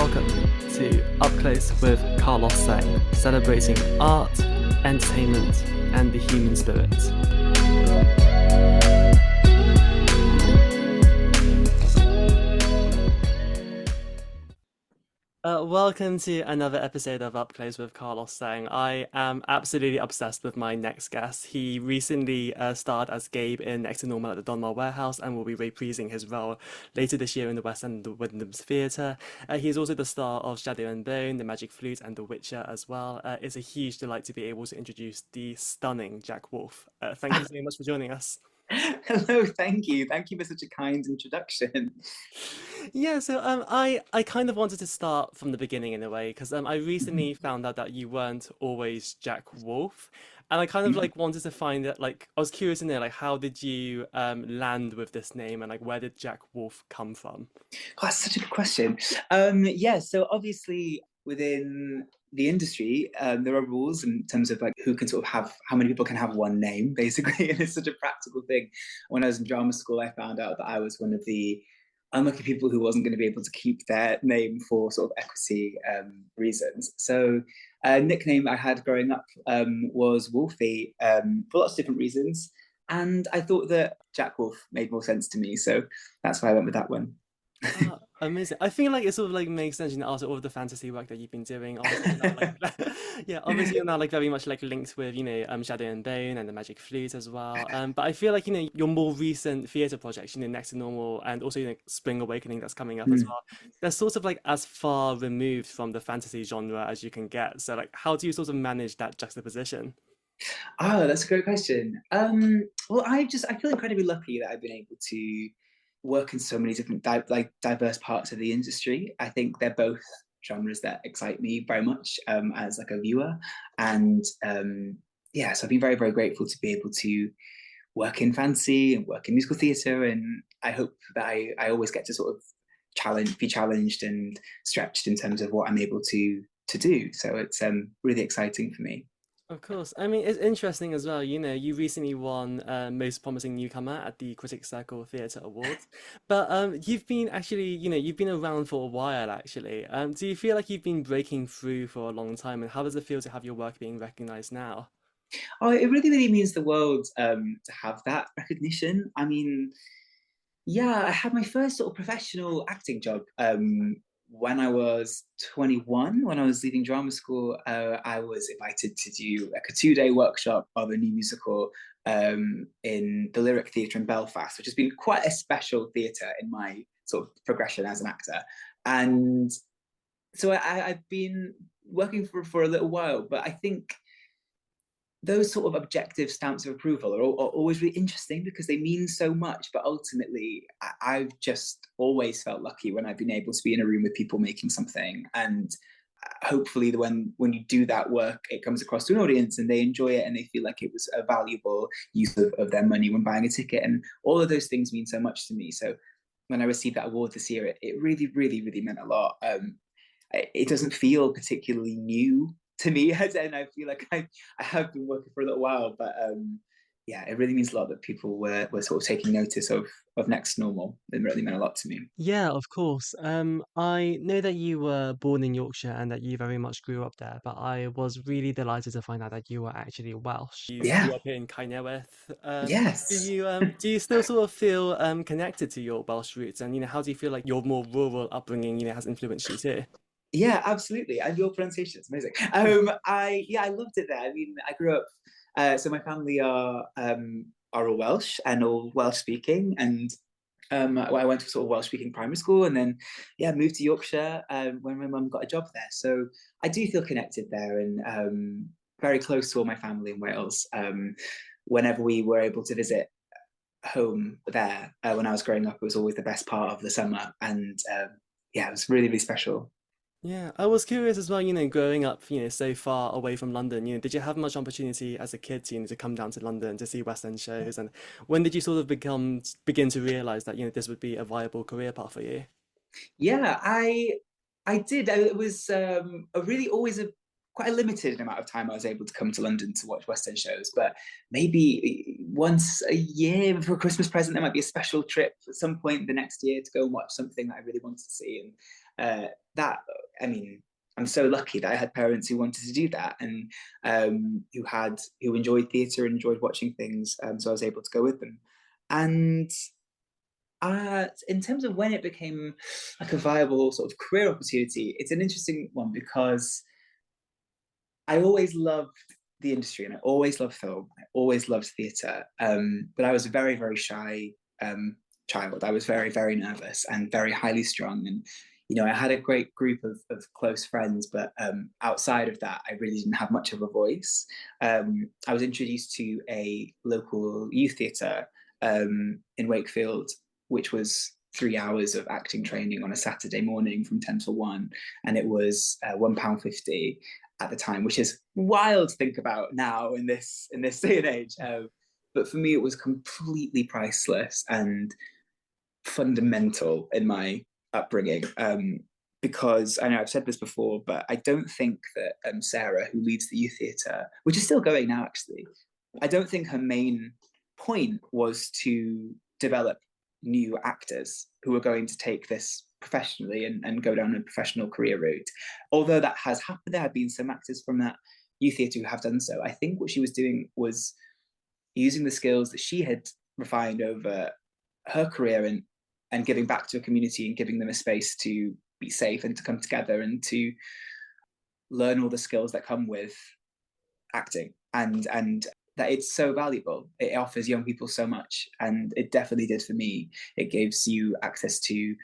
welcome to Up Close with Carlos Sang, celebrating art, entertainment, and the human spirit. Welcome to another episode of Up Close with Carlos Sang. I am absolutely obsessed with my next guest. He recently starred as Gabe in Next to Normal at the Donmar Warehouse and will be reprising his role later this year in the West End of the Wyndham Theatre. He is also the star of Shadow and Bone, The Magic Flute, and The Witcher as well. It's a huge delight to be able to introduce the stunning Jack Wolfe. Thank you so much for joining us. Hello, thank you. Thank you for such a kind introduction. Yeah, so I kind of wanted to start from the beginning in a way because I recently found out that you weren't always Jack Wolfe, and I kind of like wanted to find that like I was curious to know like how did you land with this name and like where did Jack Wolfe come from? Oh, that's such a good question. Yeah, so obviously within the industry, there are rules in terms of like who can sort of have how many people can have one name, basically, and it's such a practical thing. When I was in drama school, I found out that I was one of the unlucky people who wasn't going to be able to keep their name for sort of equity reasons. So a nickname I had growing up was Wolfe for lots of different reasons. And I thought that Jack Wolfe made more sense to me. So that's why I went with that one. Oh, amazing. I feel like it sort of like makes sense, after all of the fantasy work that you've been doing. Obviously, you're now, like, yeah, obviously you're now like very much like linked with, Shadow and Bone and the Magic Flute as well. But I feel like, your more recent theatre projects, Next to Normal and also, Spring Awakening that's coming up as well. They're sort of like as far removed from the fantasy genre as you can get. So like, how do you sort of manage that juxtaposition? Oh, that's a great question. Well, I feel incredibly lucky that I've been able to work in so many different diverse parts of the industry. I think they're both genres that excite me very much as like a viewer, and yeah, so I've been very very grateful to be able to work in fantasy and work in musical theatre, and I hope that I always get to sort of be challenged and stretched in terms of what I'm able to do. So it's really exciting for me. Of course. I mean, it's interesting as well. You recently won Most Promising Newcomer at the Critic Theatre Awards. But you've been actually, you've been around for a while actually. Do you feel like you've been breaking through for a long time? And how does it feel to have your work being recognized now? Oh, it really, really means the world to have that recognition. I mean, yeah, I had my first sort of professional acting job when I was 21. When I was leaving drama school, I was invited to do like a 2-day workshop of a new musical in the Lyric Theatre in Belfast, which has been quite a special theatre in my sort of progression as an actor. And so I've been working for a little while, but I think those sort of objective stamps of approval are always really interesting because they mean so much. But ultimately, I've just always felt lucky when I've been able to be in a room with people making something. And hopefully when you do that work, it comes across to an audience and they enjoy it and they feel like it was a valuable use of their money when buying a ticket. And all of those things mean so much to me. So when I received that award this year, it really, really, really meant a lot. It doesn't feel particularly new to me, and I feel like I have been working for a little while, but yeah, it really means a lot that people were sort of taking notice of Next Normal. It really meant a lot to me. Yeah, of course. I know that you were born in Yorkshire and that you very much grew up there, but I was really delighted to find out that you were actually Welsh. You Yeah. grew up in Cynewydd. Do Yes. you still sort of feel connected to your Welsh roots? And how do you feel like your more rural upbringing, has influenced you too? Yeah, absolutely. And your pronunciation is amazing. I loved it there. I mean, I grew up. So my family are all Welsh and all Welsh speaking, and I went to sort of Welsh speaking primary school, and then yeah, moved to Yorkshire when my mum got a job there. So I do feel connected there, and very close to all my family in Wales. Whenever we were able to visit home there when I was growing up, it was always the best part of the summer, and yeah, it was really really special. Yeah, I was curious as well, growing up, so far away from London, did you have much opportunity as a kid, to come down to London to see West End shows? And when did you sort of begin to realize that, this would be a viable career path for you? Yeah, I did. It was a really always a quite a limited amount of time I was able to come to London to watch West End shows, but maybe once a year for a Christmas present, there might be a special trip at some point the next year to go and watch something that I really wanted to see. that, I mean, I'm so lucky that I had parents who wanted to do that, and who enjoyed theatre and enjoyed watching things. So I was able to go with them. And in terms of when it became like a viable sort of career opportunity, it's an interesting one because I always loved the industry and I always loved film. I always loved theatre. But I was a very, very shy child. I was very, very nervous and very highly strung. And, I had a great group of close friends, but outside of that, I really didn't have much of a voice. I was introduced to a local youth theatre in Wakefield, which was 3 hours of acting training on a Saturday morning from 10 to 1. And it was £1.50 at the time, which is wild to think about now in this day and age. But for me, it was completely priceless and fundamental in my upbringing. Because I know I've said this before, but I don't think that Sarah, who leads the youth theatre, which is still going now, actually, I don't think her main point was to develop new actors who are going to take this professionally and go down a professional career route. Although that has happened, there have been some actors from that youth theatre who have done so. I think what she was doing was using the skills that she had refined over her career and giving back to a community and giving them a space to be safe and to come together and to learn all the skills that come with acting, and that it's so valuable. It offers young people so much, and it definitely did for me. It gives you access to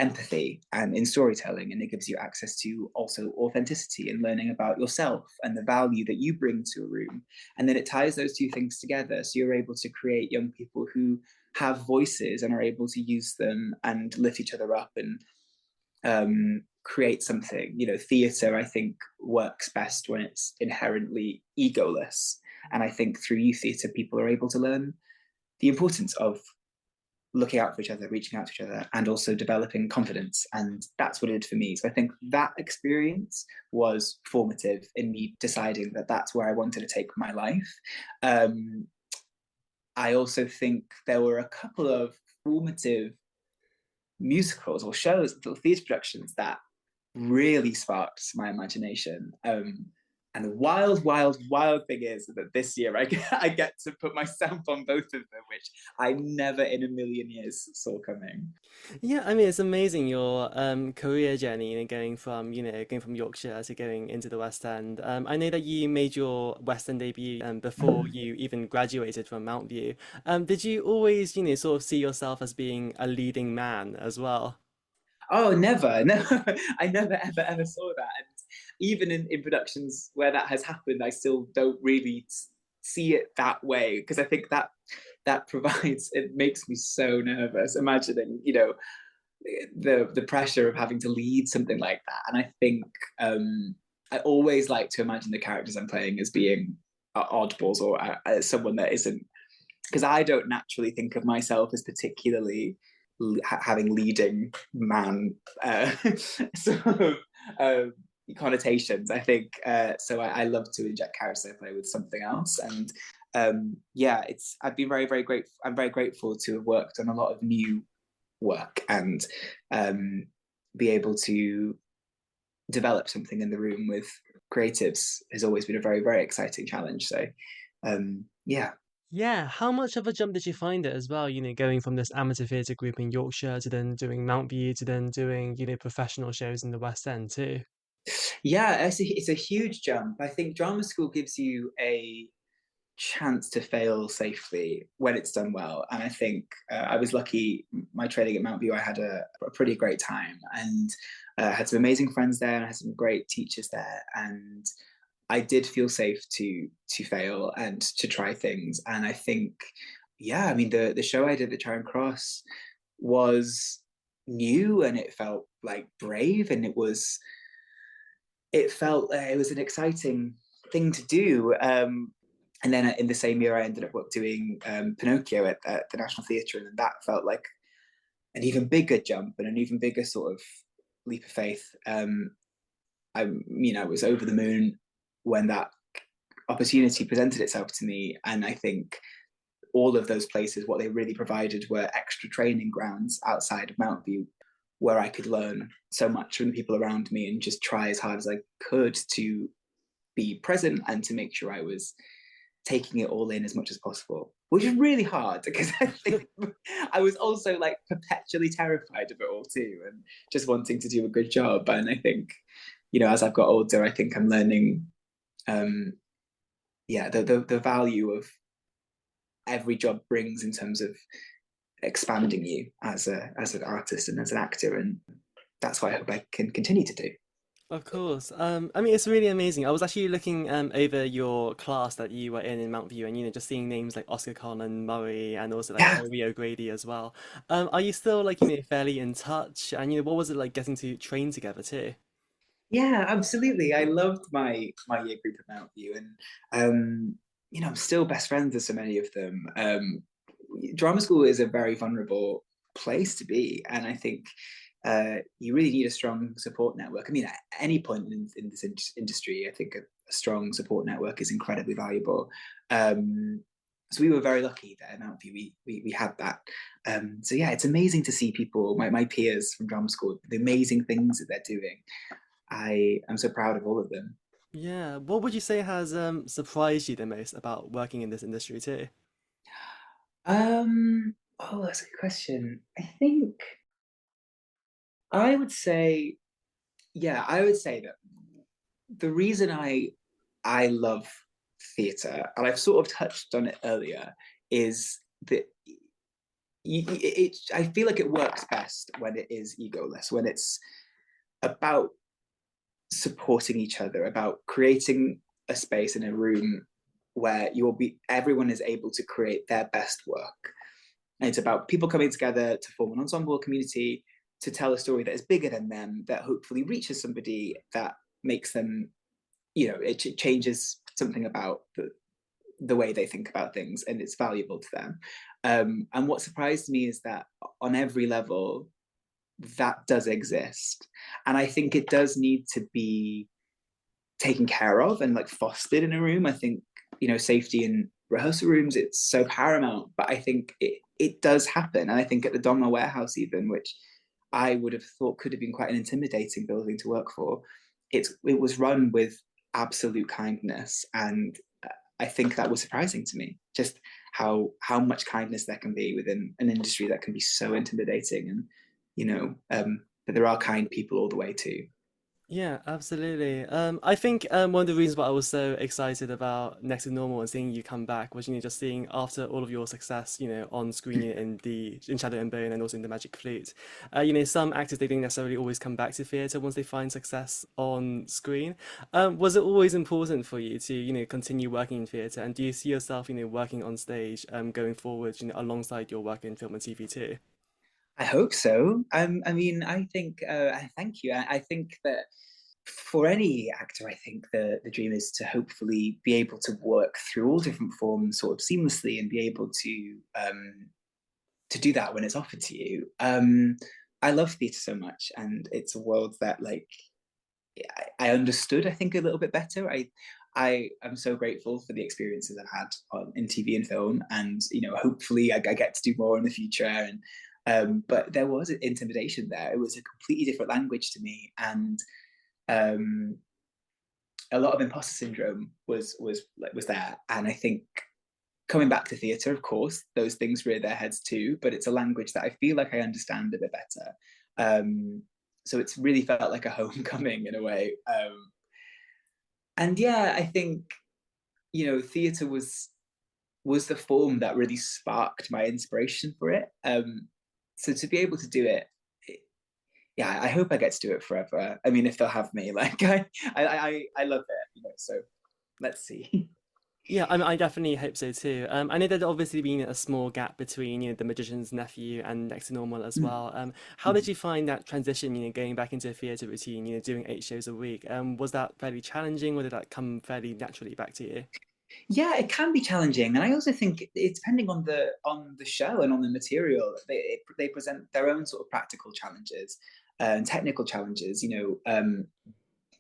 empathy and in storytelling, and it gives you access to also authenticity and learning about yourself and the value that you bring to a room. And then it ties those two things together, so you're able to create young people who have voices and are able to use them and lift each other up and create something. Theatre, I think, works best when it's inherently egoless. And I think through youth theatre, people are able to learn the importance of looking out for each other, reaching out to each other, and also developing confidence. And that's what it did for me. So I think that experience was formative in me deciding that that's where I wanted to take my life. I also think there were a couple of formative musicals or shows, little theatre productions that really sparked my imagination. And the wild, wild, wild thing is that this year I get to put my stamp on both of them, which I never in a million years saw coming. Yeah, I mean it's amazing your career journey, going from Yorkshire to going into the West End. I know that you made your West End debut before you even graduated from Mountview. Did you always, sort of see yourself as being a leading man as well? Oh, never, no, I never ever ever saw that. And even in productions where that has happened, I still don't really see it that way, because I think that provides, it makes me so nervous imagining, the pressure of having to lead something like that. And I think I always like to imagine the characters I'm playing as being oddballs or someone that isn't, because I don't naturally think of myself as particularly having leading man sort of connotations. I think so. I love to inject characters I play with something else, and yeah, I've been very, very grateful. I'm very grateful to have worked on a lot of new work and be able to develop something in the room with creatives has always been a very, very exciting challenge. So yeah. Yeah, how much of a jump did you find it as well, going from this amateur theatre group in Yorkshire to then doing Mountview to then doing, professional shows in the West End too? Yeah, it's a huge jump. I think drama school gives you a chance to fail safely when it's done well. And I think I was lucky. My training at Mountview, I had a pretty great time, and had some amazing friends there, and I had some great teachers there, and I did feel safe to fail and to try things. And I think, yeah, I mean, the show I did at Charing Cross was new, and it felt like brave, and it was an exciting thing to do. And then in the same year, I ended up doing Pinocchio at the National Theatre, and that felt like an even bigger jump and an even bigger sort of leap of faith. I was over the moon when that opportunity presented itself to me, and I think all of those places, what they really provided were extra training grounds outside of Mountview, where I could learn so much from the people around me and just try as hard as I could to be present and to make sure I was taking it all in as much as possible, which is really hard because I think I was also like perpetually terrified of it all too, and just wanting to do a good job. And I think, as I've got older, I think I'm learning, the value of every job brings in terms of expanding you as an artist and as an actor, and that's what I hope I can continue to do. Of course. I mean, it's really amazing. I was actually looking over your class that you were in Mount View, and just seeing names like Oscar Conn, Murray, and also like Yeah, Rio Grady as well. Are you still like fairly in touch? And what was it like getting to train together too? yeah, absolutely. I loved my year group at Mount View, and I'm still best friends with so many of them. Drama school is a very vulnerable place to be, and I think you really need a strong support network. I mean, at any point in this industry, I think a strong support network is incredibly valuable. So we were very lucky that at Mount View we had that. So yeah, it's amazing to see people, my peers from drama school, the amazing things that they're doing. I am so proud of all of them. Yeah. What would you say has surprised you the most about working in this industry too? Oh, that's a good question. I think I would say, yeah, I would say that the reason I love theatre, and I've sort of touched on it earlier, is that I feel like it works best when it is egoless, when it's about supporting each other, about creating a space in a room where everyone is able to create their best work. And it's about people coming together to form an ensemble community, to tell a story that is bigger than them, that hopefully reaches somebody, that makes them, it changes something about the way they think about things, and it's valuable to them. And what surprised me is that on every level, that does exist. And I think it does need to be taken care of and like fostered in a room. I think, safety in rehearsal rooms, it's so paramount, but I think it does happen. And I think at the Donmar Warehouse, even, which I would have thought could have been quite an intimidating building to work for, it was run with absolute kindness. And I think that was surprising to me, just how much kindness there can be within an industry that can be so intimidating. And but there are kind people all the way too. Yeah, absolutely. I think one of the reasons why I was so excited about Next to Normal and seeing you come back was, just seeing after all of your success, on screen in Shadow and Bone and also in The Magic Flute. Some actors they don't necessarily always come back to theatre once they find success on screen. Was it always important for you to, continue working in theatre? And do you see yourself, working on stage, going forward, alongside your work in film and TV too? I hope so. I mean, I think. Thank you. I think that for any actor, I think the dream is to hopefully be able to work through all different forms sort of seamlessly and be able to do that when it's offered to you. I love theatre so much, and it's a world that like I understood. I think a little bit better. I am so grateful for the experiences I've had in TV and film, and hopefully I get to do more in the future. And but there was an intimidation there. It was a completely different language to me, and um, a lot of imposter syndrome was there. And I think coming back to theatre, of course, those things rear their heads too. But it's a language that I feel like I understand a bit better. So it's really felt like a homecoming in a way. And yeah, I think theatre was the form that really sparked my inspiration for it. So to be able to do it, yeah, I hope I get to do it forever. I mean, if they'll have me, like I love it, So let's see. Yeah, I definitely hope so too. I know there's obviously been a small gap between, The Magician's Nephew and Next to Normal as well. How did you find that transition, going back into a theatre routine, doing 8 shows a week? Was that fairly challenging, or did that come fairly naturally back to you? Yeah, it can be challenging, and I also think it's depending on the show and on the material. They present their own sort of practical challenges and technical challenges.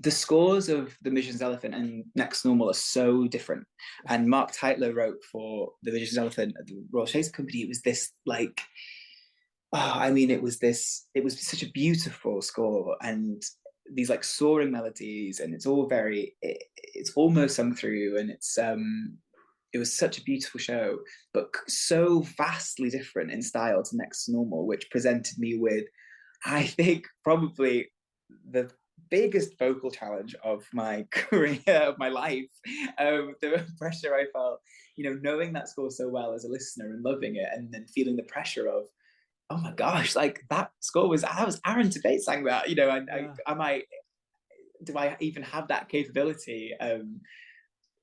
The scores of The Magician's Elephant and Next Normal are so different. And Mark Tytler wrote for The Magician's Elephant at the Royal Shakespeare Company. It was this like I mean, it was such a beautiful score, and these like soaring melodies, and it's all it's almost sung through, and it was such a beautiful show, but so vastly different in style to Next to Normal, which presented me with, I think, probably the biggest vocal challenge of my career, of my life. The pressure I felt, knowing that score so well as a listener and loving it, and then feeling the pressure of, oh my gosh, like that score that was Aaron Tveit sang that, Yeah. do I even have that capability?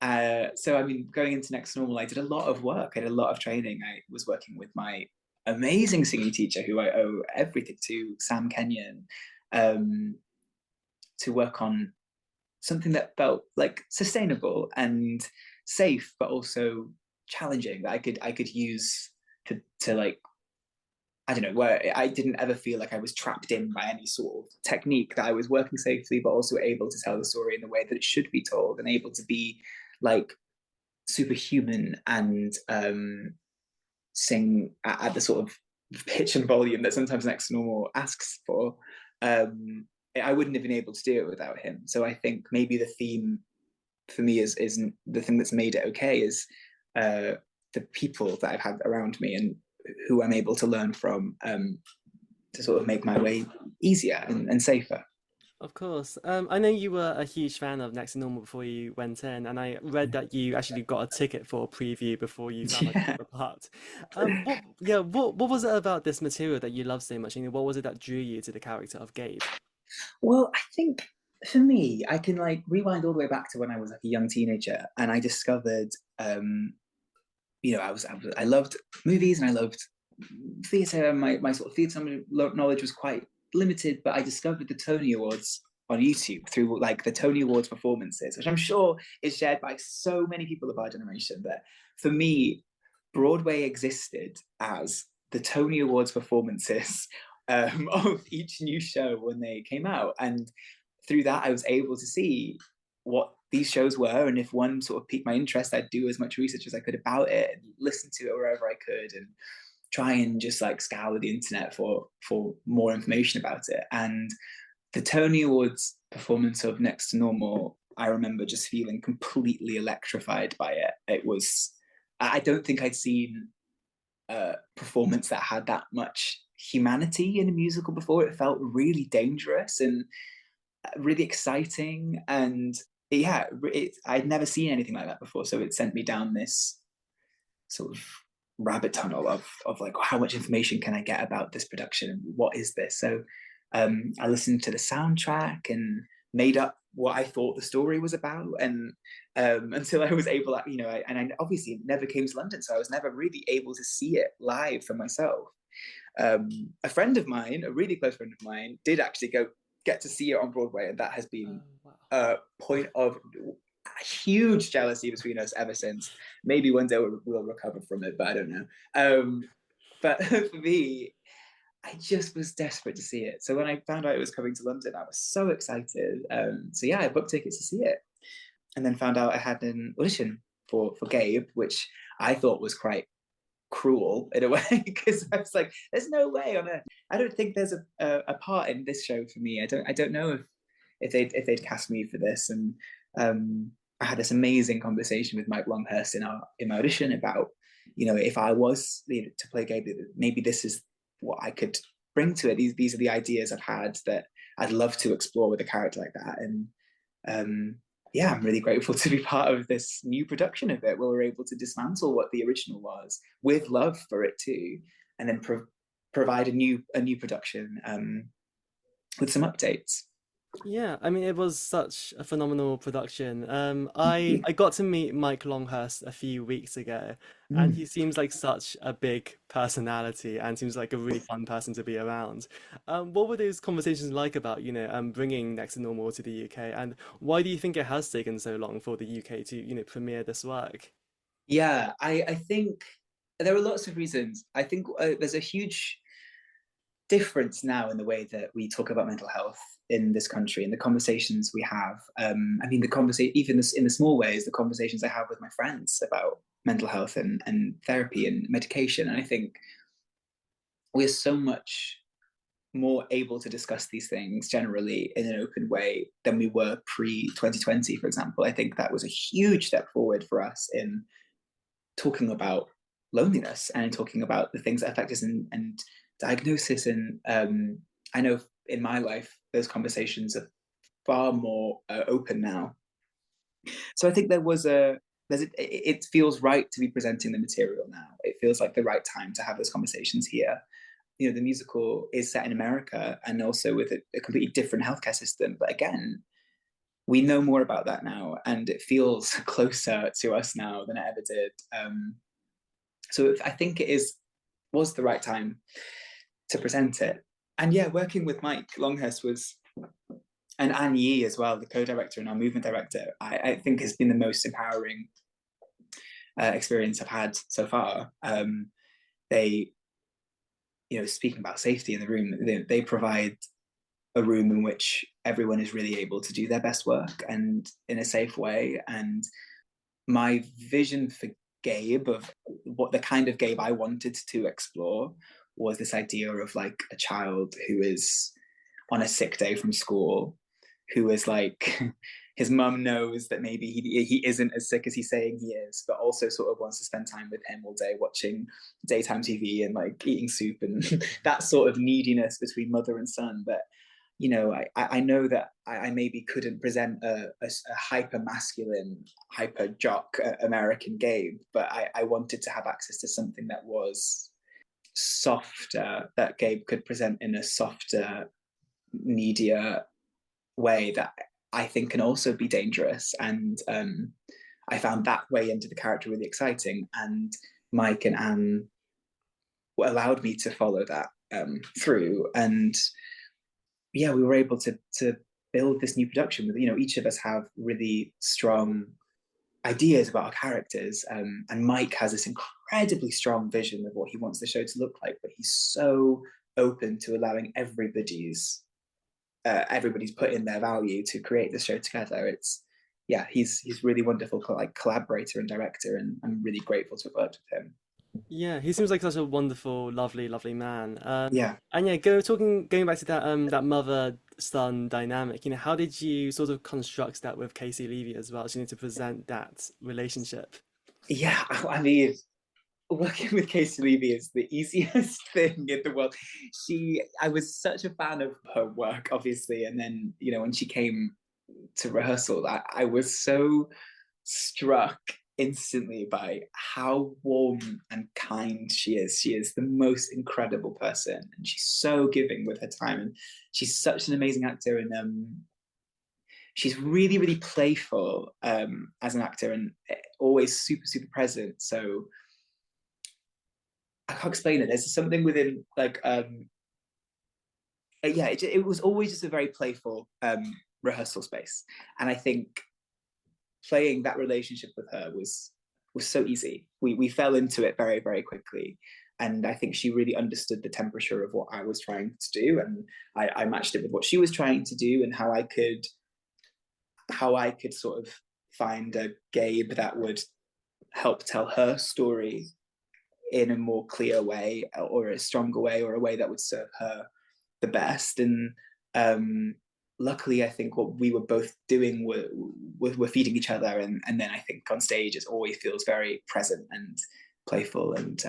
So I mean, going into Next Normal, I did a lot of work. I did a lot of training. I was working with my amazing singing teacher, who I owe everything to, Sam Kenyon, to work on something that felt like sustainable and safe, but also challenging, that I could use to like, I don't know, where I didn't ever feel like I was trapped in by any sort of technique, that I was working safely, but also able to tell the story in the way that it should be told, and able to be like superhuman and sing at the sort of pitch and volume that sometimes Next to Normal asks for. I wouldn't have been able to do it without him. So I think maybe the theme for me is the thing that's made it okay is the people that I've had around me and who I'm able to learn from, to sort of make my way easier and safer. Of course. I know you were a huge fan of Next to Normal before you went in, and I read that you actually got a ticket for a preview before you found out you Yeah. got the part. What was it about this material that you loved so much? What was it that drew you to the character of Gabe? Well, I think for me, I can like rewind all the way back to when I was like a young teenager, and I discovered, I loved movies and I loved theatre. My sort of theatre knowledge was quite limited, but I discovered the Tony Awards on YouTube through like the Tony Awards performances, which I'm sure is shared by so many people of our generation. That for me, Broadway existed as the Tony Awards performances of each new show when they came out, and through that I was able to see what these shows were, and if one sort of piqued my interest, I'd do as much research as I could about it and listen to it wherever I could, and try and just like scour the internet for more information about it. And the Tony Awards performance of Next to Normal, I remember just feeling completely electrified by it. It was, I don't think I'd seen a performance that had that much humanity in a musical before. It felt really dangerous and really exciting, and yeah, I'd never seen anything like that before. So it sent me down this sort of rabbit tunnel of like, how much information can I get about this production? What is this? So I listened to the soundtrack and made up what I thought the story was about, and until I was able, and I obviously never came to London, so I was never really able to see it live for myself. A friend of mine, a really close friend of mine, did actually get to see it on Broadway, and that has been Oh, wow. a point of huge jealousy between us ever since. Maybe one day we'll recover from it, but I don't know. But for me, I just was desperate to see it. So when I found out it was coming to London, I was so excited. So yeah, I booked tickets to see it, and then found out I had an audition for Gabe, which I thought was quite cruel in a way, because I was like, "There's no way on earth. I don't think there's a part in this show for me. I don't know if they'd cast me for this." And I had this amazing conversation with Mike Longhurst in my audition about, if I was to play Gabe, maybe this is what I could bring to it. These are the ideas I've had that I'd love to explore with a character like that. And yeah, I'm really grateful to be part of this new production of it, where we're able to dismantle what the original was with love for it too, and then provide a new production with some updates. Yeah, it was such a phenomenal production. Thank you. I got to meet Mike Longhurst a few weeks ago, and Mm. he seems like such a big personality and seems like a really fun person to be around. What were those conversations like about, bringing Next to Normal to the UK, and why do you think it has taken so long for the UK to, premiere this work? Yeah, I think there are lots of reasons. I think there's a huge difference now in the way that we talk about mental health in this country and the conversations we have. I mean, the conversation, even this, in the small ways, the conversations I have with my friends about mental health and therapy and medication. And I think we're so much more able to discuss these things generally in an open way than we were pre-2020, for example. I think that was a huge step forward for us in talking about loneliness and talking about the things that affect us, and diagnosis. And I know in my life, those conversations are far more open now. So I think it feels right to be presenting the material now. It feels like the right time to have those conversations here. You know, the musical is set in America and also with a completely different healthcare system. But again, we know more about that now, and it feels closer to us now than it ever did. So I think was the right time to present it. And yeah, working with Mike Longhurst and Anne Yee as well, the co-director and our movement director, I think has been the most empowering experience I've had so far. They, speaking about safety in the room, they provide a room in which everyone is really able to do their best work and in a safe way. And my vision for Gabe, of what the kind of Gabe I wanted to explore, was this idea of like a child who is on a sick day from school, who is like, his mum knows that maybe he isn't as sick as he's saying he is, but also sort of wants to spend time with him all day watching daytime TV and like eating soup and that sort of neediness between mother and son. But I know that I maybe couldn't present a hyper masculine, hyper jock American Gabe, but I wanted to have access to something that was softer, that Gabe could present in a softer, needier way that I think can also be dangerous. And I found that way into the character really exciting. And Mike and Anne allowed me to follow that through. And yeah, we were able to build this new production with, each of us have really strong ideas about our characters, and Mike has this incredibly strong vision of what he wants the show to look like, but he's so open to allowing everybody's put in their value to create the show together. He's really wonderful, like collaborator and director, and I'm really grateful to have worked with him. Yeah, he seems like such a wonderful, lovely, lovely man. Yeah. And yeah, going back to that mother son dynamic. How did you sort of construct that with Casey Levy as well? So you need to present that relationship. Yeah, I mean, working with Casey Levy is the easiest thing in the world. I was such a fan of her work, obviously, and then when she came to rehearsal, I was so struck instantly by how warm and kind she is. She is the most incredible person, and she's so giving with her time, and she's such an amazing actor, and she's really, really playful as an actor, and always super, super present. So I can't explain it. There's something within like it was always just a very playful rehearsal space, and I think playing that relationship with her was so easy. We fell into it very, very quickly, and I think she really understood the temperature of what I was trying to do, and I matched it with what she was trying to do, and how I could sort of find a Gabe that would help tell her story in a more clear way, or a stronger way, or a way that would serve her the best. And luckily, I think what we were both doing were feeding each other, and then I think on stage it always feels very present and playful, and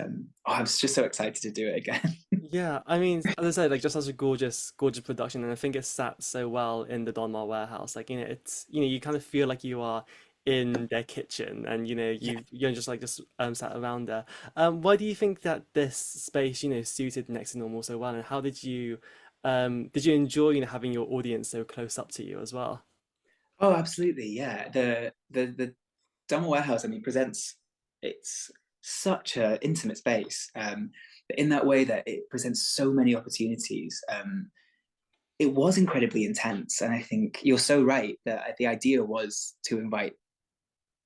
I was just so excited to do it again. Yeah, I mean, as I said, like just such a gorgeous, gorgeous production, and I think it's sat so well in the Donmar Warehouse. Like, it's you kind of feel like you are in their kitchen, and Yeah. you're just sat around there. Why do you think that this space suited Next to Normal so well, and how did you enjoy having your audience so close up to you as well? Oh, absolutely. Yeah. The Donmar Warehouse, I mean, presents, it's such an intimate space, but in that way that it presents so many opportunities. It was incredibly intense, and I think you're so right that the idea was to invite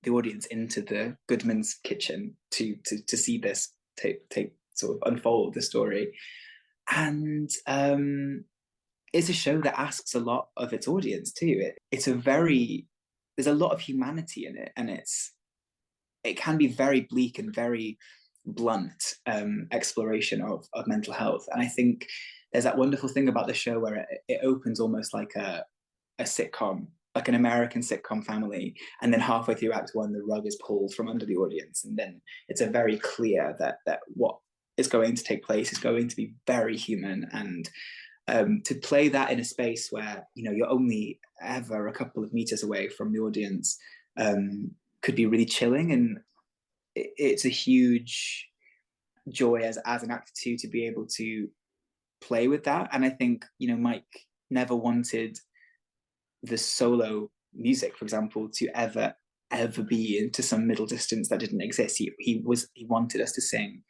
the audience into the Goodman's kitchen to see this take sort of unfold the story. And it's a show that asks a lot of its audience too. There's a lot of humanity in it, and it can be very bleak and very blunt exploration of mental health. And I think there's that wonderful thing about the show where it opens almost like a sitcom, like an American sitcom family, and then halfway through Act One, the rug is pulled from under the audience, and then it's a very clear that what is going to take place is going to be very human. And to play that in a space where you're only ever a couple of meters away from the audience could be really chilling, and it's a huge joy as an actor too to be able to play with that. And I think Mike never wanted the solo music, for example, to ever be into some middle distance that didn't exist. He wanted us to sing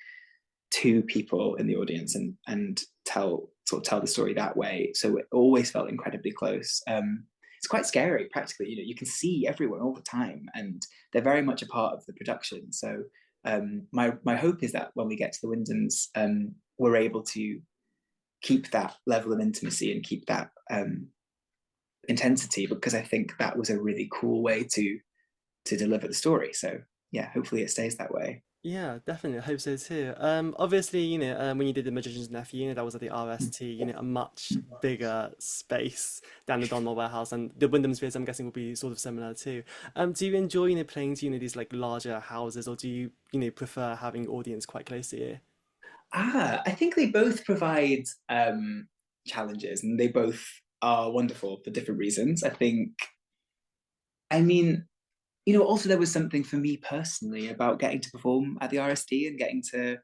to people in the audience and tell the story that way. So it always felt incredibly close. It's quite scary, practically. You can see everyone all the time, and they're very much a part of the production. So my hope is that when we get to the Wyndhams, we're able to keep that level of intimacy and keep that intensity, because I think that was a really cool way to deliver the story. So yeah, hopefully it stays that way. Yeah, definitely. I hope so too. Obviously, when you did The Magician's Nephew, that was at the RST, a much bigger space than the Donmar Warehouse, and the Wyndham space, I'm guessing, will be sort of similar too. Do you enjoy, playing to, these like larger houses, or do you, prefer having audience quite close to you? I think they both provide challenges, and they both are wonderful for different reasons. I mean, also there was something for me personally about getting to perform at the RSD and getting to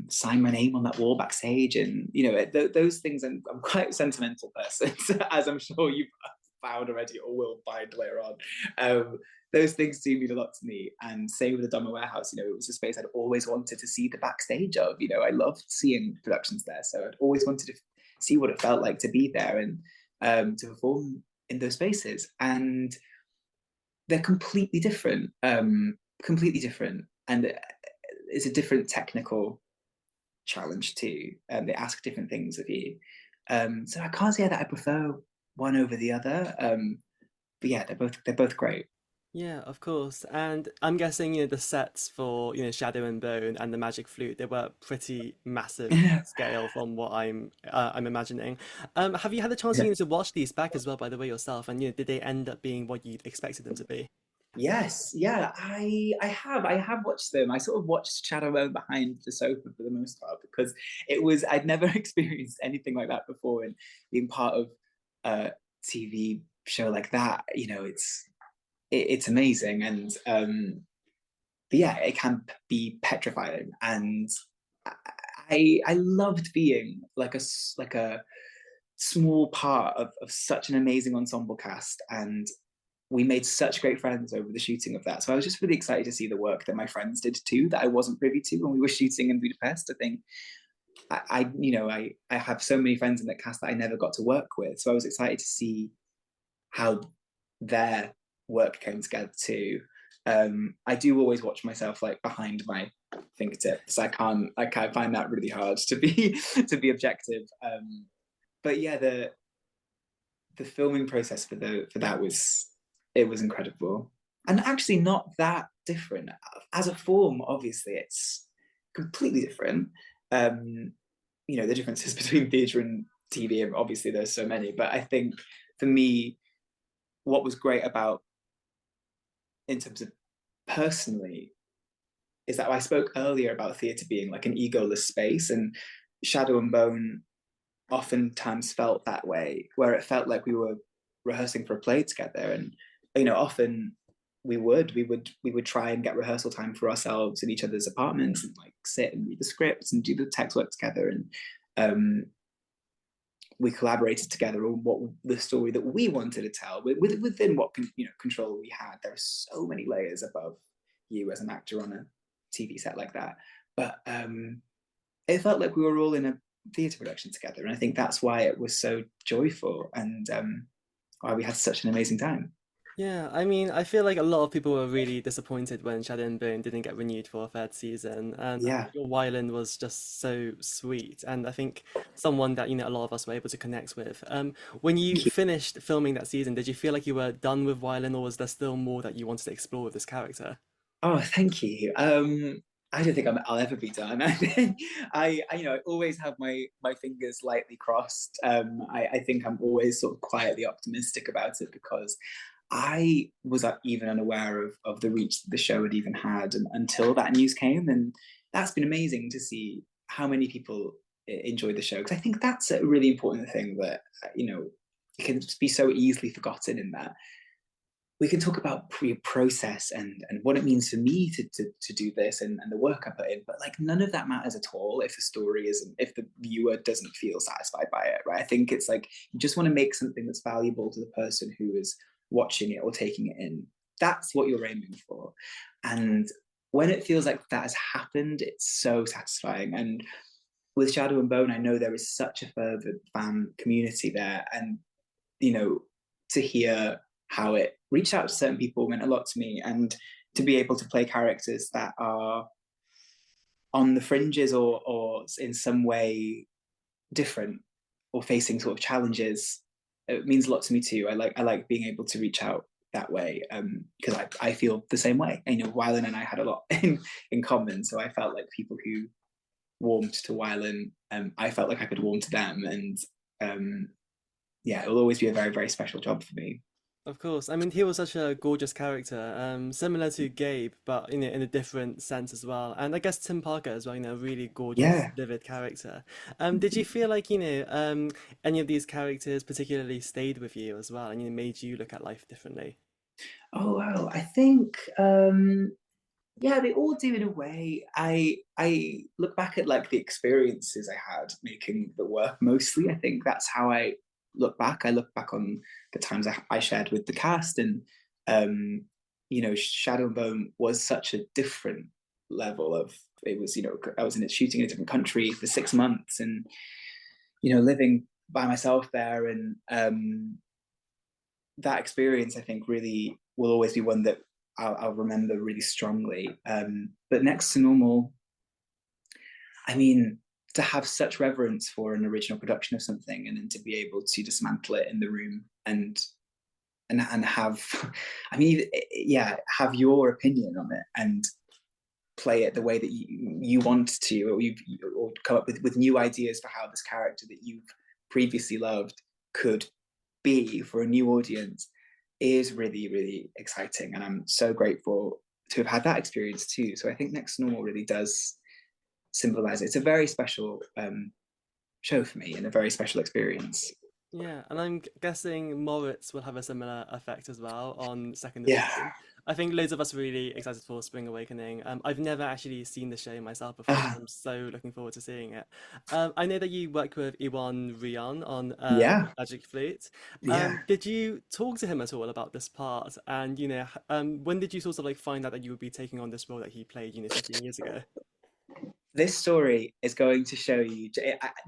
sign my name on that wall backstage, and those things. I'm quite a sentimental person, as I'm sure you've found already or will find later on. Those things do mean a lot to me. And same with the Donmar Warehouse, it was a space I'd always wanted to see the backstage of. I loved seeing productions there, so I'd always wanted to see what it felt like to be there and to perform in those spaces. And they're completely different, and it's a different technical challenge too. They ask different things of you, so I can't say that I prefer one over the other. But yeah, they're both great. Yeah, of course. And I'm guessing, the sets for, Shadow and Bone and the Magic Flute, they were pretty massive scale from what I'm imagining. Have you had the chance, to watch these back as well, by the way, yourself? And, did they end up being what you'd expected them to be? Yes, yeah, I have watched them. I sort of watched Shadow Bone behind the sofa for the most part, because I'd never experienced anything like that before, and being part of a TV show like that, it's amazing. And but yeah, it can be petrifying, and I loved being like a small part of such an amazing ensemble cast, and we made such great friends over the shooting of that. So I was just really excited to see the work that my friends did too, that I wasn't privy to when we were shooting in Budapest. I think I have so many friends in that cast that I never got to work with. So I was excited to see how their work came together too. I do always watch myself like behind my fingertips. I can't find that really hard to be to be objective. But yeah, the filming process for that was incredible, and actually not that different as a form. Obviously, it's completely different. The differences between theatre and TV, and obviously there's so many. But I think for me, what was great about, in terms of personally, is that I spoke earlier about theatre being like an egoless space, and Shadow and Bone oftentimes felt that way, where it felt like we were rehearsing for a play together. And often we would try and get rehearsal time for ourselves in each other's apartments, and like sit and read the scripts and do the text work together. And we collaborated together on what the story that we wanted to tell, within what control we had. There are so many layers above you as an actor on a TV set like that. But it felt like we were all in a theatre production together, and I think that's why it was so joyful, and why we had such an amazing time. Yeah, I mean, I feel like a lot of people were really disappointed when Shadow and Bone didn't get renewed for a third season, and I Yeah, think your violin was just so sweet, and I think someone that, a lot of us were able to connect with. When you thank you. finished filming that season, did you feel like you were done with violin, or was there still more that you wanted to explore with this character? Oh, thank you. I don't think I'll ever be done. I think I always have my fingers lightly crossed. I think I'm always sort of quietly optimistic about it because I was even unaware of the reach that the show had even had until that news came, and that's been amazing to see how many people enjoyed the show, because I think that's a really important thing that it can just be so easily forgotten in that we can talk about process and what it means for me to do this and the work I put in, but like none of that matters at all if the story isn't, if the viewer doesn't feel satisfied by it, right? I think it's like you just want to make something that's valuable to the person who is watching it or taking it in. That's what you're aiming for. And when it feels like that has happened, it's so satisfying. And with Shadow and Bone, I know there is such a fervent fan community there, and to hear how it reached out to certain people meant a lot to me, and to be able to play characters that are on the fringes or in some way different or facing sort of challenges, it means a lot to me too. I like being able to reach out that way, because I feel the same way. Wylan and I had a lot in common, so I felt like people who warmed to Wylan, I felt like I could warm to them, and it will always be a very, very special job for me. Of course. I mean, he was such a gorgeous character, similar to Gabe, but in a different sense as well. And I guess Tim Parker as well, a really gorgeous, Yeah. vivid character. Did you feel like, any of these characters particularly stayed with you as well and made you look at life differently? Oh wow. I think yeah, they all do in a way. I look back at like the experiences I had making the work mostly. I think that's how I look back. I look back on the times I shared with the cast, and Shadow and Bone was such a different level of, it was, I was in it shooting in a different country for 6 months, and living by myself there, and that experience I think really will always be one that I'll remember really strongly. But Next to Normal, I mean, to have such reverence for an original production of something, and then to be able to dismantle it in the room and have, I mean, yeah, have your opinion on it and play it the way that you want to, or come up with new ideas for how this character that you've previously loved could be for a new audience, is really, really exciting. And I'm so grateful to have had that experience too. So I think Next to Normal really does symbolize it. It's a very special show for me and a very special experience. Yeah, and I'm guessing Moritz will have a similar effect as well on second Yeah. edition. I think loads of us are really excited for Spring Awakening. I've never actually seen the show myself before, so Uh, I'm so looking forward to seeing it. I know that you worked with Iwan Rion on yeah. Magic Flute. Yeah. Did you talk to him at all about this part? And when did you sort of like find out that you would be taking on this role that he played, 15 years ago? This story is going to show you,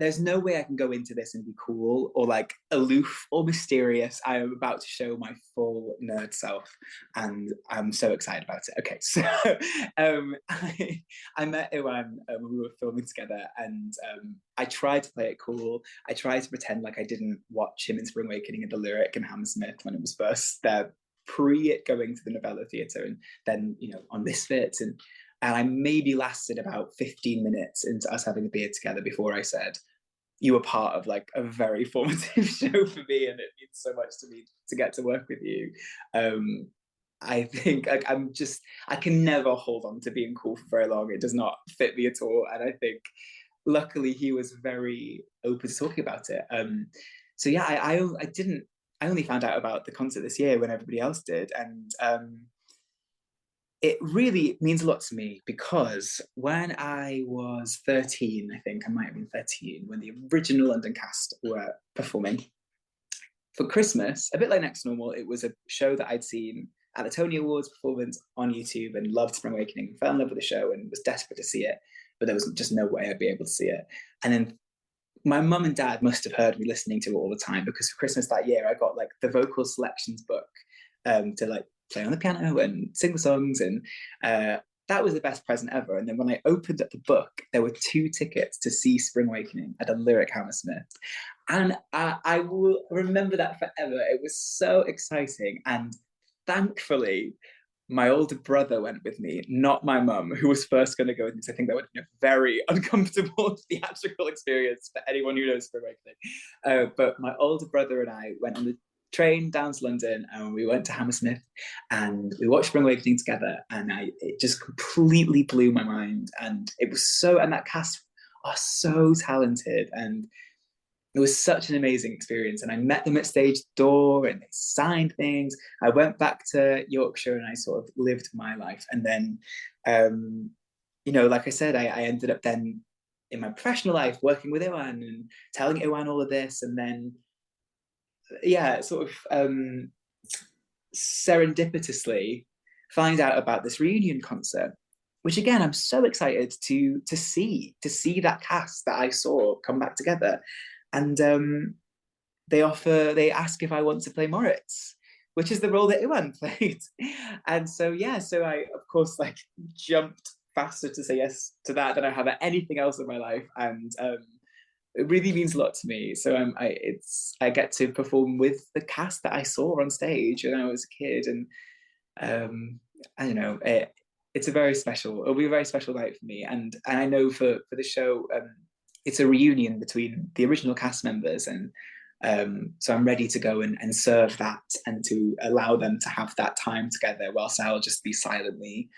there's no way I can go into this and be cool or like aloof or mysterious. I am about to show my full nerd self, and I'm so excited about it. Okay, so I met Iwan when we were filming together, and I tried to play it cool. I tried to pretend like I didn't watch him in Spring Awakening and the Lyric and Hammersmith when it was first there, pre it going to the Novella Theatre, and then on Misfits, and I maybe lasted about 15 minutes into us having a beer together before I said, you were part of like a very formative show for me, and it means so much to me to get to work with you. I think like, I can never hold on to being cool for very long. It does not fit me at all. And I think luckily he was very open to talking about it. So yeah, I only found out about the concert this year when everybody else did. And it really means a lot to me because when I was 13, I think I might have been 13, when the original London cast were performing for Christmas, a bit like Next Normal, it was a show that I'd seen at the Tony Awards performance on YouTube and loved Spring Awakening, fell in love with the show and was desperate to see it, but there was just no way I'd be able to see it. And then my mum and dad must have heard me listening to it all the time, because for Christmas that year, I got like the vocal selections book to like play on the piano and sing the songs, and that was the best present ever. And then when I opened up the book, there were 2 tickets to see Spring Awakening at a Lyric Hammersmith, and I will remember that forever. It was so exciting, and thankfully my older brother went with me, not my mum, who was first going to go with me. So I think that would have been a very uncomfortable theatrical experience for anyone who knows Spring Awakening. But my older brother and I went on the train down to London, and we went to Hammersmith, and we watched Spring Awakening together, and it just completely blew my mind. And it was so, and that cast are so talented, and it was such an amazing experience. And I met them at stage door, and they signed things. I went back to Yorkshire, and I sort of lived my life. And then, like I said, I ended up then in my professional life working with Iwan and telling Iwan all of this. And then, sort of serendipitously find out about this reunion concert, which again, I'm so excited to see that cast that I saw come back together. And they ask if I want to play Moritz, which is the role that Iwan played. And so I of course jumped faster to say yes to that than I have at anything else in my life. And it really means a lot to me. So I get to perform with the cast that I saw on stage when I was a kid, and I don't know, it'll be a very special night for me. And I know for the show, it's a reunion between the original cast members, and so I'm ready to go and serve that, and to allow them to have that time together, whilst I'll just be silently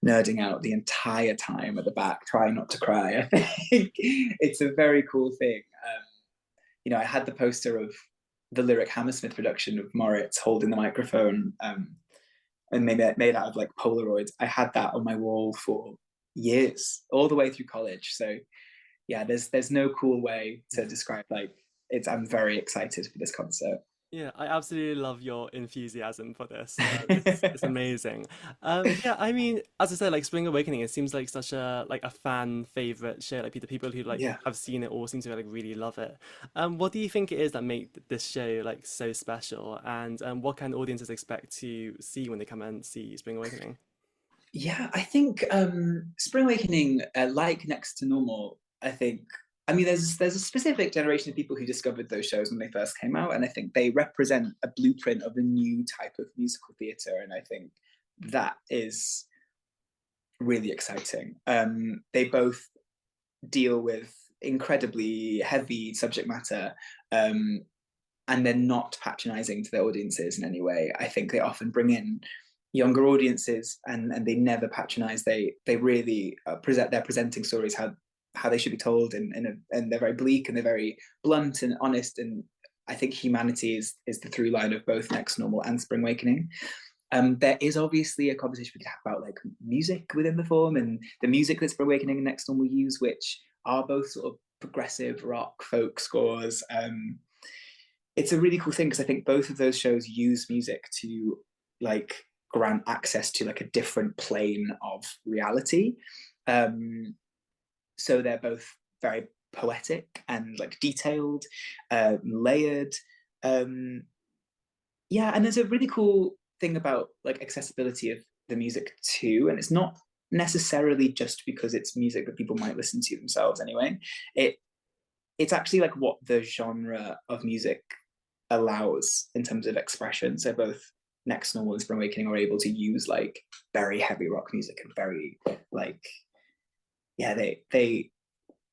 nerding out the entire time at the back, trying not to cry. I think it's a very cool thing. I had the poster of the Lyric Hammersmith production of Moritz holding the microphone, and made out of Polaroids. I had that on my wall for years, all the way through college. So yeah, there's no cool way to describe I'm very excited for this concert. Yeah, I absolutely love your enthusiasm for this. It's amazing. Yeah, I mean, as I said, Spring Awakening, it seems like such a fan favorite show. Like the people who Yeah. have seen it all seem to really love it. What do you think it is that make this show so special? And what can audiences expect to see when they come and see Spring Awakening? Yeah, I think Spring Awakening, like Next to Normal, there's a specific generation of people who discovered those shows when they first came out, and I think they represent a blueprint of a new type of musical theatre, and I think that is really exciting. They both deal with incredibly heavy subject matter, and they're not patronizing to their audiences in any way. I think they often bring in younger audiences, and they never patronize. They really they're presenting stories how they should be told, and they're very bleak, and they're very blunt and honest. And I think humanity is the through line of both Next Normal and Spring Awakening. There is obviously a conversation we could have about music within the form, and the music that Spring Awakening and Next Normal use, which are both sort of progressive rock folk scores. It's a really cool thing, because I think both of those shows use music to grant access to a different plane of reality. So they're both very poetic and detailed, layered. And there's a really cool thing about accessibility of the music too, and it's not necessarily just because it's music that people might listen to themselves anyway. It's actually what the genre of music allows in terms of expression. So both Next Normal and Spring Awakening are able to use very heavy rock music, and very they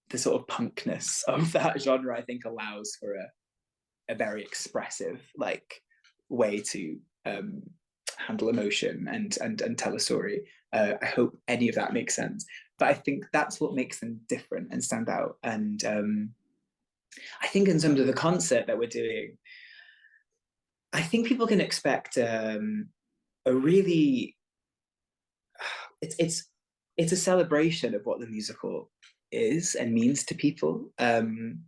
the sort of punkness of that genre, I think, allows for a very expressive way to handle emotion and tell a story. I hope any of that makes sense, but I think that's what makes them different and stand out. And I think in terms of the concert that we're doing, I think people can expect a really it's a celebration of what the musical is and means to people. And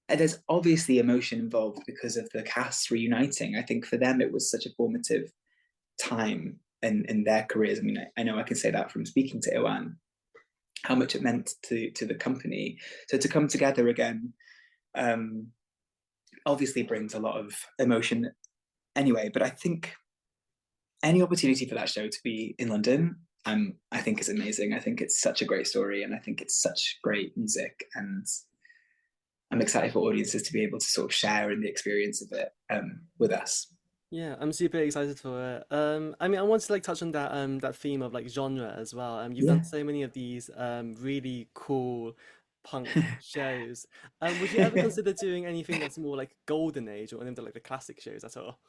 there's obviously emotion involved because of the cast reuniting. I think for them it was such a formative time in their careers. I mean, I know I can say that from speaking to Iwan, how much it meant to the company. So to come together again, obviously brings a lot of emotion anyway. But I think any opportunity for that show to be in London, I think is amazing. I think it's such a great story, and I think it's such great music, and I'm excited for audiences to be able to sort of share in the experience of it with us. Yeah, I'm super excited for it. I mean, I want to like touch on that that theme of like genre as well. You've done Yeah. so many of these really cool punk shows. Would you ever consider doing anything that's more like golden age or any of the like the classic shows at all?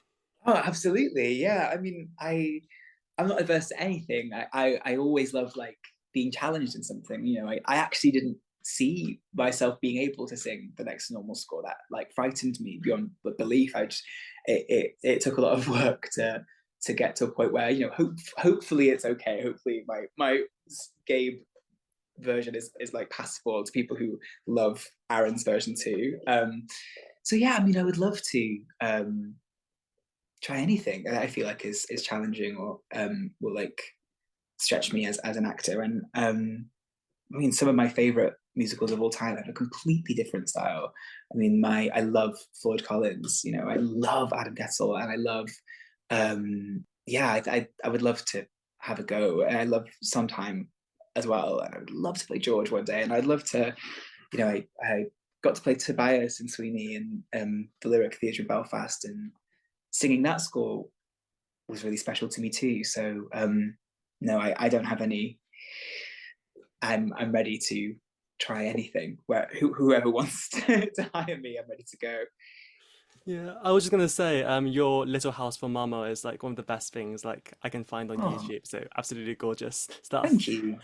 Oh, absolutely. Yeah. I mean, I'm not averse to anything. I always love like being challenged in something. You know, I actually didn't see myself being able to sing the next normal score. That like frightened me beyond belief. It took a lot of work to get to a point where, you know, hopefully it's okay. Hopefully my Gabe version is like passable to people who love Aaron's version too. So yeah, I mean, I would love to try anything that I feel like is challenging or will like stretch me as an actor. And I mean, some of my favorite musicals of all time have a completely different style. I mean, my I love Floyd Collins. You know, I love Adam Getzel, and I love yeah, I would love to have a go, and I love Sondheim as well, and I would love to play George one day, and I'd love to, you know, I got to play Tobias and Sweeney and the Lyric Theatre in Belfast, and singing that score was really special to me too. So no, I don't have any. I'm ready to try anything. Where whoever wants to hire me, I'm ready to go. Yeah, I was just gonna say, your Little House for Mama is like one of the best things like I can find on Oh, YouTube. So absolutely gorgeous stuff. thank you.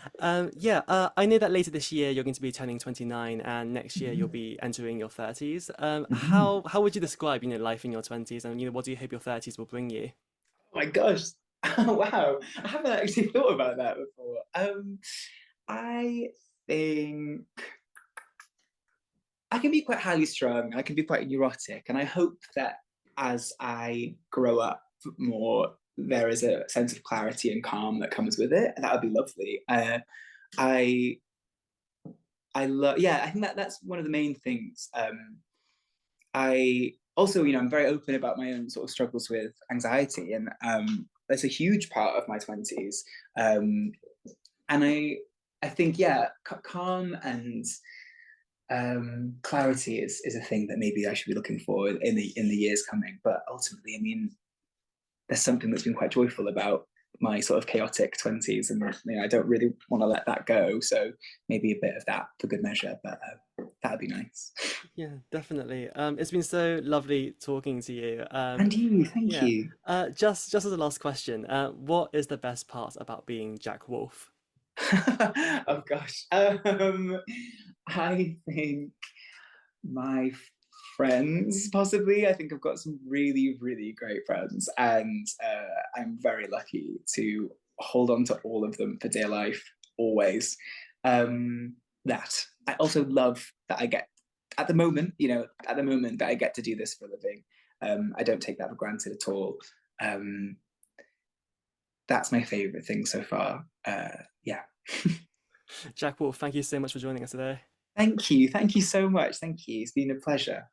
Yeah, I know that later this year you're going to be turning 29, and next year you'll Mhm. be entering your 30s. Mhm. How would you describe, life in your 20s, and what do you hope your 30s will bring you? Oh my gosh! Wow, I haven't actually thought about that before. I think I can be quite highly strung. I can be quite neurotic, and I hope that as I grow up more, there is a sense of clarity and calm that comes with it. That would be lovely. I I love. Yeah, I think that's one of the main things. I also, you know, I'm very open about my own sort of struggles with anxiety, and that's a huge part of my 20s. Um, and I think, yeah, calm and clarity is a thing that maybe I should be looking for in the years coming. But ultimately, I mean, there's something that's been quite joyful about my sort of chaotic 20s, and you know, I don't really want to let that go. So maybe a bit of that for good measure, but that'd be nice. Yeah, definitely. It's been so lovely talking to you. And you, thank Yeah. you. Just as a last question, what is the best part about being Jack Wolfe? Oh gosh. I think my friends, possibly. I think I've got some really, really great friends, and I'm very lucky to hold on to all of them for dear life, always. That I also love that I get at the moment, you know, at the moment that I get to do this for a living. I don't take that for granted at all. Um, that's my favorite thing so far. Yeah. Jack Wolfe, thank you so much for joining us today. Thank you. Thank you so much. Thank you. It's been a pleasure.